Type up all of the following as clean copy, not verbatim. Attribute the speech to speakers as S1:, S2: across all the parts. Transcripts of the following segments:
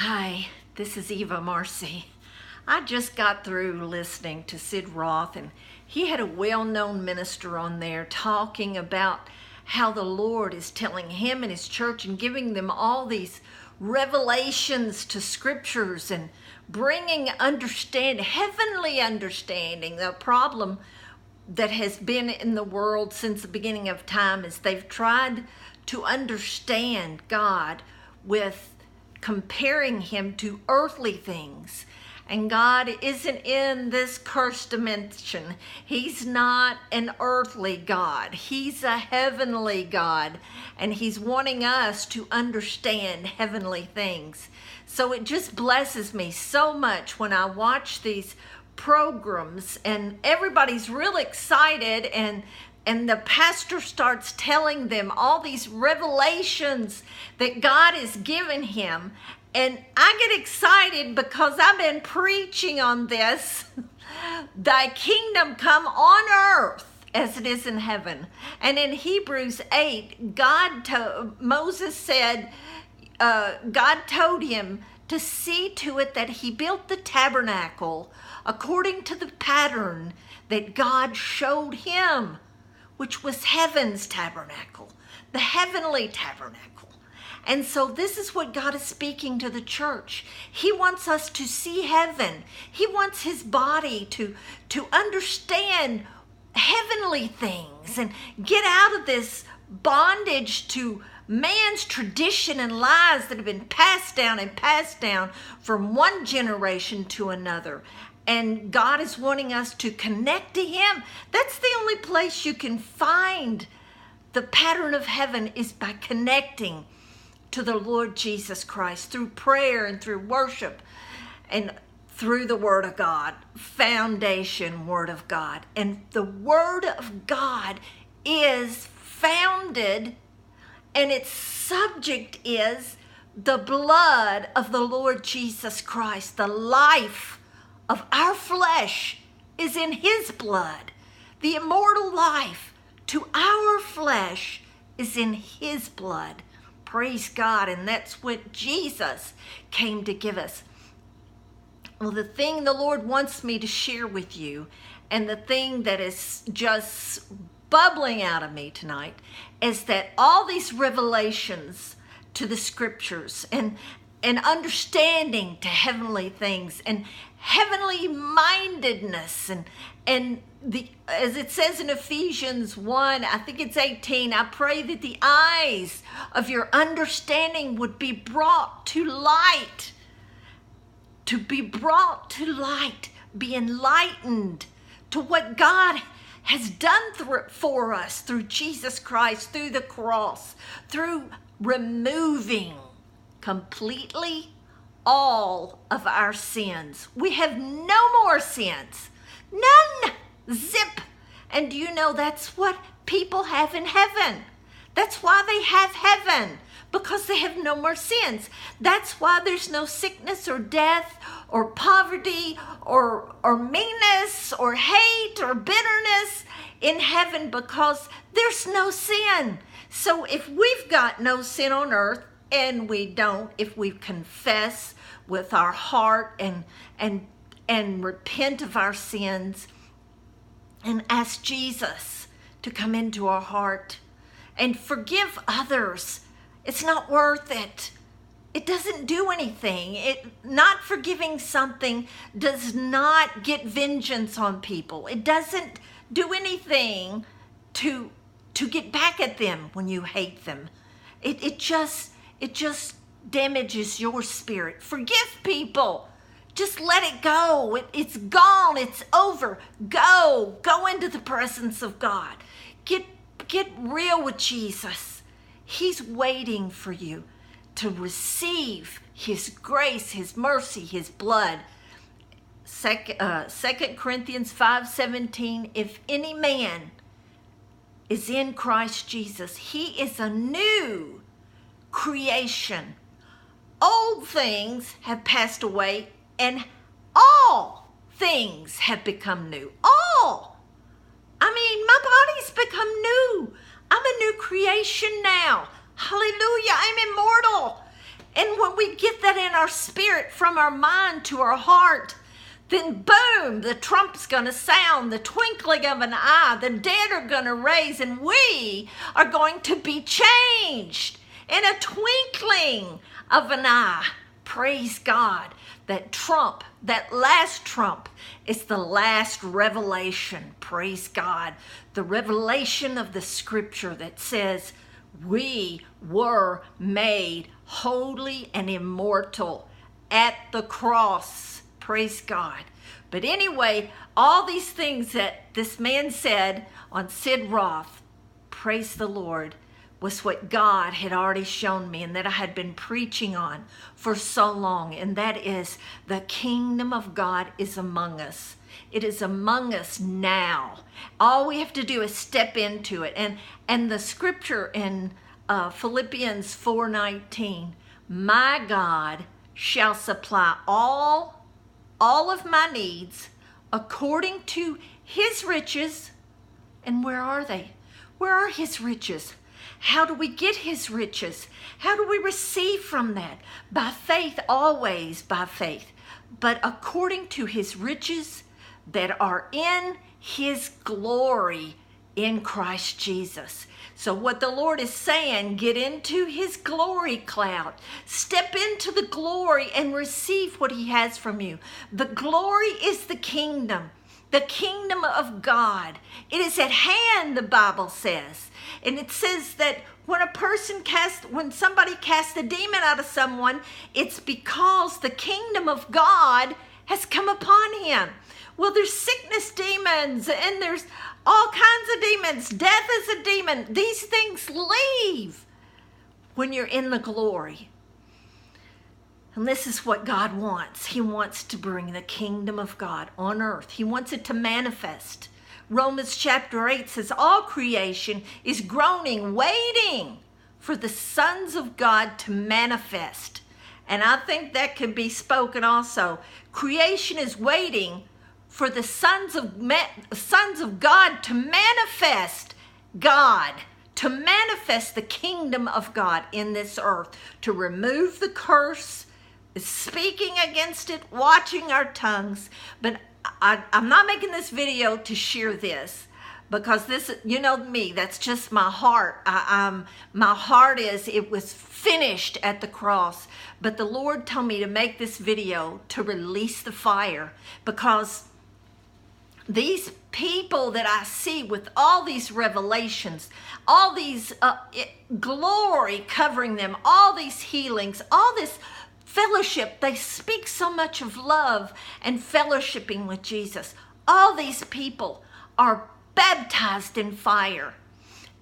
S1: Hi, this is Eva Marcy. I just got through listening to Sid Roth, and he had a well-known minister on there talking about how the Lord is telling him and his church and giving them all these revelations to scriptures and bringing heavenly understanding. The problem that has been in the world since the beginning of time is they've tried to understand God with comparing him to earthly things. And God isn't in this cursed dimension. He's not an earthly God. He's a heavenly God. And he's wanting us to understand heavenly things. So it just blesses me so much when I watch these programs and everybody's real excited and the pastor starts telling them all these revelations that God has given him. And I get excited because I've been preaching on this. Thy kingdom come on earth as it is in heaven. And in Hebrews 8, Moses said, God told him to see to it that he built the tabernacle according to the pattern that God showed him, which was heaven's tabernacle, the heavenly tabernacle. And so this is what God is speaking to the church. He wants us to see heaven. He wants his body to understand heavenly things and get out of this bondage to man's tradition and lies that have been passed down from one generation to another. And God is wanting us to connect to him. That's the only place you can find the pattern of heaven, is by connecting to the Lord Jesus Christ through prayer and through worship and through the Word of God, foundation Word of God. And the Word of God is founded, and its subject is the blood of the Lord Jesus Christ. The life of our flesh is in his blood. The immortal life to our flesh is in his blood. Praise God. And that's what Jesus came to give us. Well, the thing the Lord wants me to share with you, and the thing that is just bubbling out of me tonight, is that all these revelations to the scriptures and understanding to heavenly things and heavenly mindedness and as it says in Ephesians 1, I think it's 18, I pray that the eyes of your understanding would be brought to light. To be brought to light, be enlightened to what God has done for us through Jesus Christ, through the cross, through removing completely all of our sins. We have no more sins. None. Zip. And do you know that's what people have in heaven? That's why they have heaven, because they have no more sins. That's why there's no sickness or death or poverty or meanness or hate or bitterness in heaven, because there's no sin. So if we've got no sin on earth, and we don't, if we confess with our heart and repent of our sins and ask Jesus to come into our heart and forgive others, it's not worth it. It doesn't do anything. Not forgiving something does not get vengeance on people. It doesn't do anything to get back at them when you hate them. It just damages your spirit. Forgive people. Just let it go. It's gone. It's over. Go into the presence of God. Get real with Jesus. He's waiting for you to receive his grace, his mercy, his blood. 2 Corinthians 5:17, if any man is in Christ Jesus, he is a new creation. Old things have passed away, and all things have become new. All. I mean, my body's become new. I'm a new creation now. Hallelujah. I'm immortal. And when we get that in our our spirit from our mind to our heart, then boom, the trump's going to sound, the twinkling of an eye, the dead are going to raise, and we are going to be changed in a twinkling of an eye. Praise God. That trump, that last trump, is the last revelation. Praise God. The revelation of the scripture that says we were made holy and immortal at the cross. Praise God. But anyway, all these things that this man said on Sid Roth, praise the Lord, was what God had already shown me and that I had been preaching on for so long. And that is the kingdom of God is among us. It is among us now. All we have to do is step into it. And the scripture in Philippians 4:19, my God shall supply all of my needs according to his riches. And where are they? Where are his riches? How do we get his riches? How do we receive from that? By faith, always by faith. But according to his riches that are in his glory in Christ Jesus. So what the Lord is saying, get into his glory cloud. Step into the glory and receive what he has from you. The glory is the kingdom of God. It is at hand, the Bible says. And it says that when somebody casts a demon out of someone, it's because the kingdom of God has come upon him. Well, there's sickness demons and there's all kinds of demons. Death is a demon. These things leave when you're in the glory. And this is what God wants. He wants to bring the kingdom of God on earth. He wants it to manifest. Romans chapter 8 says all creation is groaning, waiting for the sons of God to manifest. And I think that could be spoken also. Creation is waiting for the sons of God to manifest God, to manifest the kingdom of God in this earth, to remove the curse, speaking against it, watching our tongues. But I'm not making this video to share this, because this, you know me, that's just my heart. My heart is, it was finished at the cross. But the Lord told me to make this video to release the fire, because these people that I see with all these revelations, all these glory covering them, all these healings, all this fellowship, they speak so much of love and fellowshipping with Jesus. All these people are baptized in fire.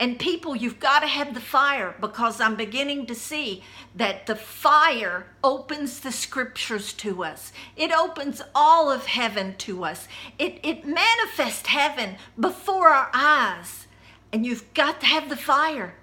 S1: And people, you've got to have the fire, because I'm beginning to see that the fire opens the scriptures to us. It opens all of heaven to us. It manifests heaven before our eyes. And you've got to have the fire.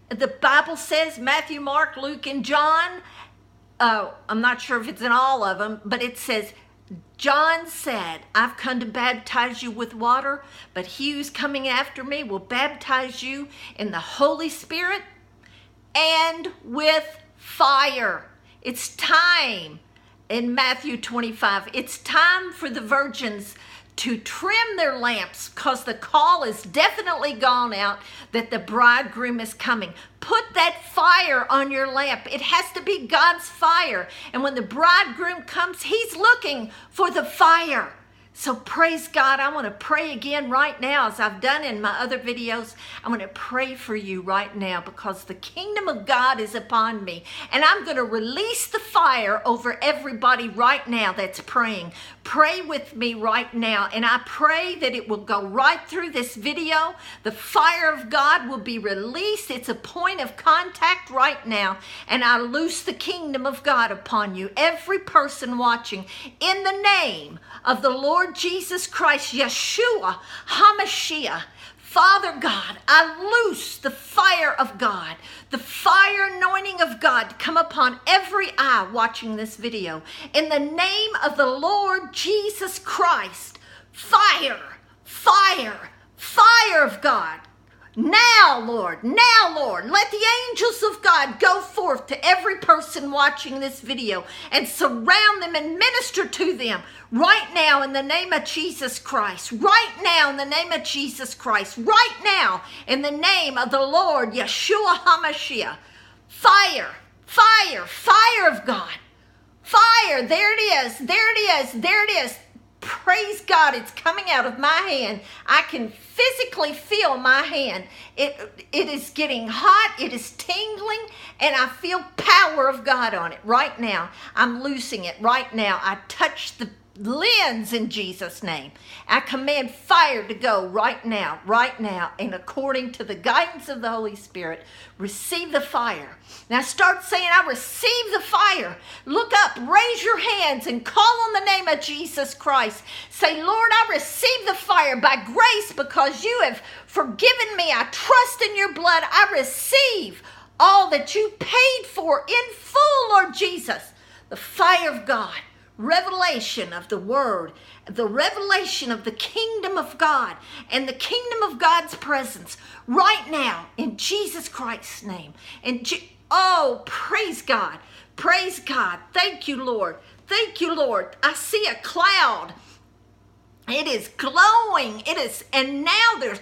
S1: The Bible says, Matthew, Mark, Luke, and John, I'm not sure if it's in all of them, but it says, John said, I've come to baptize you with water, but he who's coming after me will baptize you in the Holy Spirit and with fire. It's time in Matthew 25. It's time for the virgins to trim their lamps, because the call is definitely gone out that the bridegroom is coming. Put that fire on your lamp. It has to be God's fire. And when the bridegroom comes, he's looking for the fire. So praise God. I want to pray again right now, as I've done in my other videos. I want to pray for you right now, because the kingdom of God is upon me. And I'm going to release the fire over everybody right now that's praying. Pray with me right now. And I pray that it will go right through this video. The fire of God will be released. It's a point of contact right now. And I loose the kingdom of God upon you. Every person watching, in the name of the Lord Jesus Christ, Yeshua HaMashiach. Father God, I loose the fire of God, the fire anointing of God to come upon every eye watching this video. In the name of the Lord Jesus Christ, fire, fire, fire of God. Now, Lord, let the angels of God go forth to every person watching this video and surround them and minister to them right now in the name of Jesus Christ. Right now in the name of Jesus Christ. Right now in the name of the Lord Yeshua HaMashiach. Fire, fire, fire of God. Fire, there it is, there it is, there it is. Praise God, it's coming out of my hand. I can physically feel my hand. It is getting hot, it is tingling, and I feel power of God on it right now. I'm loosing it right now. I touch the lens in Jesus' name. I command fire to go right now, and according to the guidance of the Holy Spirit, receive the fire. Now start saying, I receive the fire. Look up, raise your hands, and call on the name of Jesus Christ. Say, Lord, I receive the fire by grace because you have forgiven me. I trust in your blood. I receive all that you paid for in full, Lord Jesus. The fire of God. Revelation of the word, the revelation of the kingdom of God and the kingdom of God's presence right now in Jesus Christ's name. Oh, praise God. Praise God. Thank you, Lord. Thank you, Lord. I see a cloud. It is glowing. It is, and now there's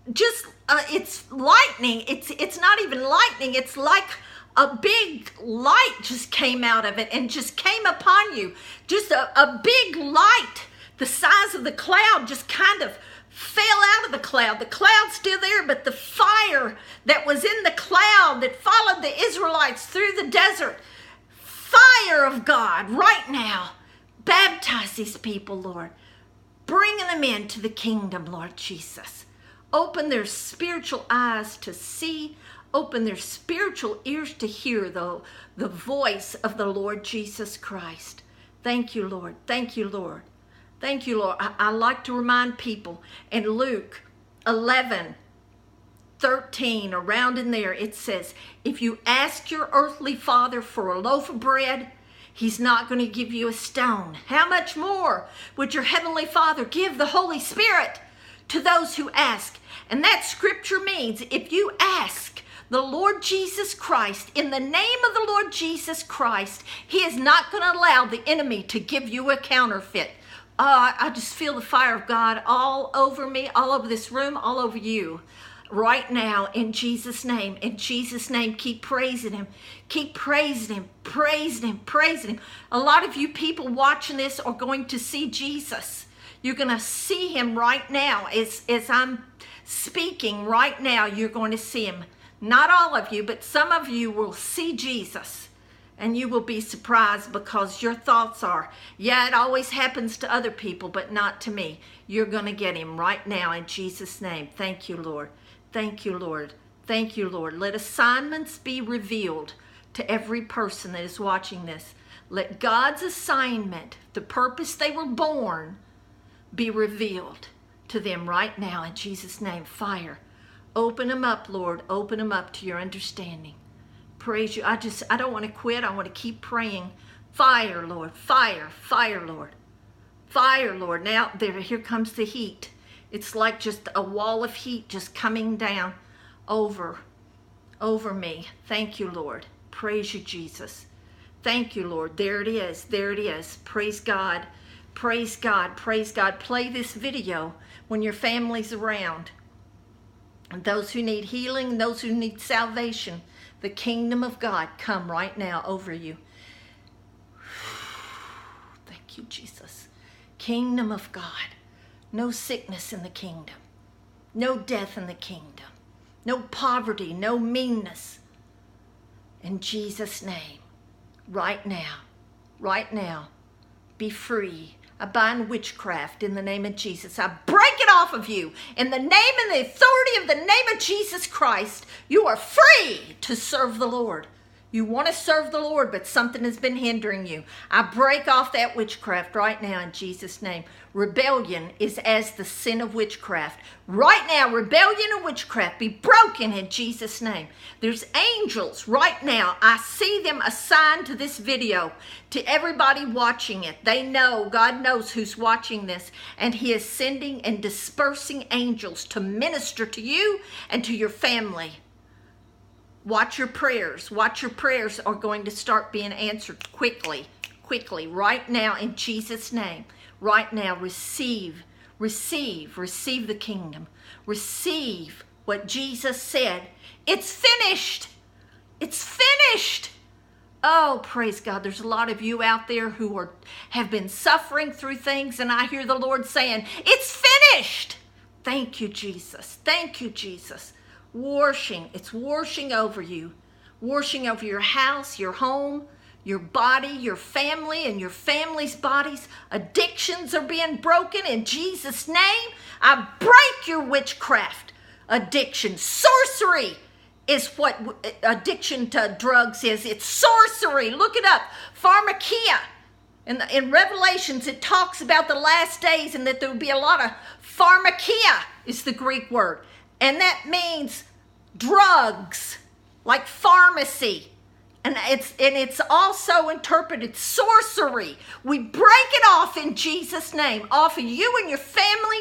S1: it's lightning. It's not even lightning. It's like a big light just came out of it and just came upon you. Just a big light, the size of the cloud, just kind of fell out of the cloud. The cloud's still there, but the fire that was in the cloud that followed the Israelites through the desert, fire of God right now. Baptize these people, Lord. Bring them into the kingdom, Lord Jesus. Open their spiritual eyes to see. Open their spiritual ears to hear the voice of the Lord Jesus Christ. Thank you, Lord. Thank you, Lord. Thank you, Lord. I like to remind people in Luke 11:13, around in there, it says, if you ask your earthly father for a loaf of bread, he's not going to give you a stone. How much more would your heavenly Father give the Holy Spirit to those who ask? And that scripture means if you ask the Lord Jesus Christ, in the name of the Lord Jesus Christ, he is not going to allow the enemy to give you a counterfeit. I just feel the fire of God all over me, all over this room, all over you right now in Jesus' name. In Jesus' name, keep praising him. Keep praising him, praising him, praising him. A lot of you people watching this are going to see Jesus. You're going to see him right now. As I'm speaking right now, you're going to see him. Not all of you, but some of you will see Jesus. And you will be surprised because your thoughts are, yeah, it always happens to other people, but not to me. You're going to get him right now in Jesus' name. Thank you, Lord. Thank you, Lord. Thank you, Lord. Let assignments be revealed to every person that is watching this. Let God's assignment, the purpose they were born, be revealed to them right now in Jesus' name. Fire. Open them up, Lord. Open them up to your understanding. Praise you. I don't want to quit. I want to keep praying. Fire, Lord. Fire. Fire, Lord. Fire, Lord. Now, here comes the heat. It's like just a wall of heat just coming down over me. Thank you, Lord. Praise you, Jesus. Thank you, Lord. There it is. There it is. Praise God. Praise God. Praise God. Play this video when your family's around. And those who need healing, those who need salvation, the kingdom of God come right now over you. Thank you, Jesus. Kingdom of God. No sickness in the kingdom. No death in the kingdom. No poverty, no meanness. In Jesus' name, right now, be free. I bind witchcraft in the name of Jesus. I break it off of you. In the name and the authority of the name of Jesus Christ, you are free to serve the Lord. You want to serve the Lord, but something has been hindering you. I break off that witchcraft right now in Jesus' name. Rebellion is as the sin of witchcraft. Right now, rebellion and witchcraft be broken in Jesus' name. There's angels right now. I see them assigned to this video, to everybody watching it. They know, God knows who's watching this, and he is sending and dispersing angels to minister to you and to your family. Watch your prayers. Watch your prayers are going to start being answered quickly, right now in Jesus' name. Right now, receive the kingdom. Receive what Jesus said. It's finished. It's finished. Oh, praise God. There's a lot of you out there who have been suffering through things, and I hear the Lord saying, it's finished. Thank you, Jesus. Thank you, Jesus. It's washing over you, washing over your house, your home, your body, your family, and your family's bodies. Addictions are being broken in Jesus' name. I break your witchcraft addiction. Sorcery is what addiction to drugs is. It's sorcery. Look it up. Pharmakia. In Revelations, it talks about the last days and that there will be a lot of pharmakia is the Greek word. And that means drugs, like pharmacy. And it's also interpreted sorcery. We break it off in Jesus' name, off of you and your family.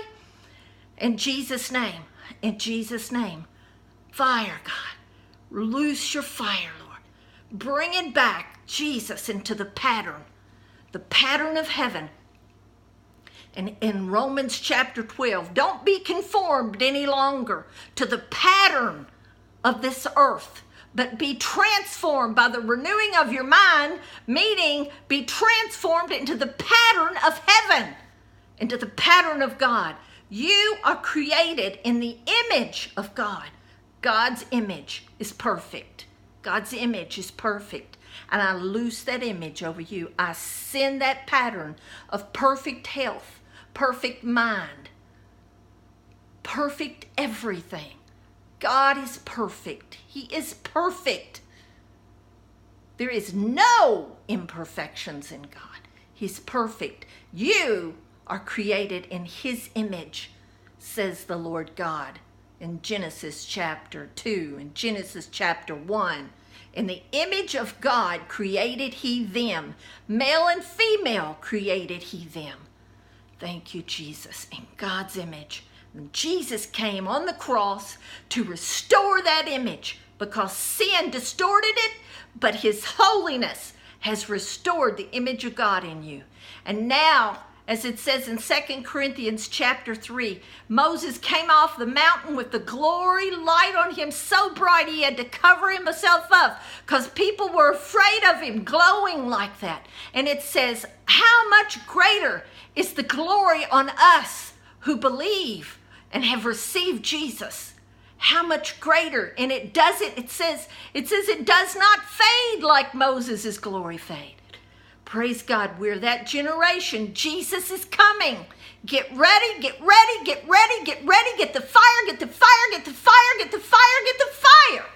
S1: In Jesus' name, in Jesus' name. Fire, God. Loose your fire, Lord. Bring it back, Jesus, into the pattern of heaven. And in Romans chapter 12, don't be conformed any longer to the pattern of this earth, but be transformed by the renewing of your mind, meaning be transformed into the pattern of heaven, into the pattern of God. You are created in the image of God. God's image is perfect. God's image is perfect. And I loose that image over you. I send that pattern of perfect health, perfect mind, perfect everything. God is perfect. He is perfect. There is no imperfections in God. He's perfect. You are created in his image, says the Lord God in Genesis chapter 2, in Genesis chapter 1. In the image of God created he them. Male and female created he them. Thank you, Jesus, in God's image. And Jesus came on the cross to restore that image because sin distorted it, but his holiness has restored the image of God in you. And now, as it says in 2 Corinthians chapter 3, Moses came off the mountain with the glory light on him so bright he had to cover himself up because people were afraid of him glowing like that. And it says, how much greater is the glory on us who believe and have received Jesus? How much greater? And it says it does not fade like Moses' glory faded. Praise God, we're that generation. Jesus is coming. Get ready, get ready, get ready, get ready. Get the fire, get the fire, get the fire, get the fire, get the fire.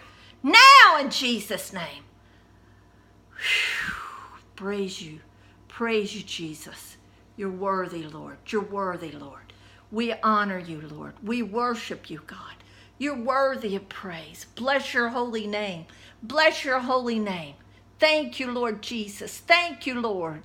S1: Now in Jesus' name. Whew. Praise you, Jesus. You're worthy, Lord. You're worthy, Lord. We honor you, Lord. We worship you, God. You're worthy of praise. Bless your holy name. Bless your holy name. Thank you, Lord Jesus. Thank you, Lord.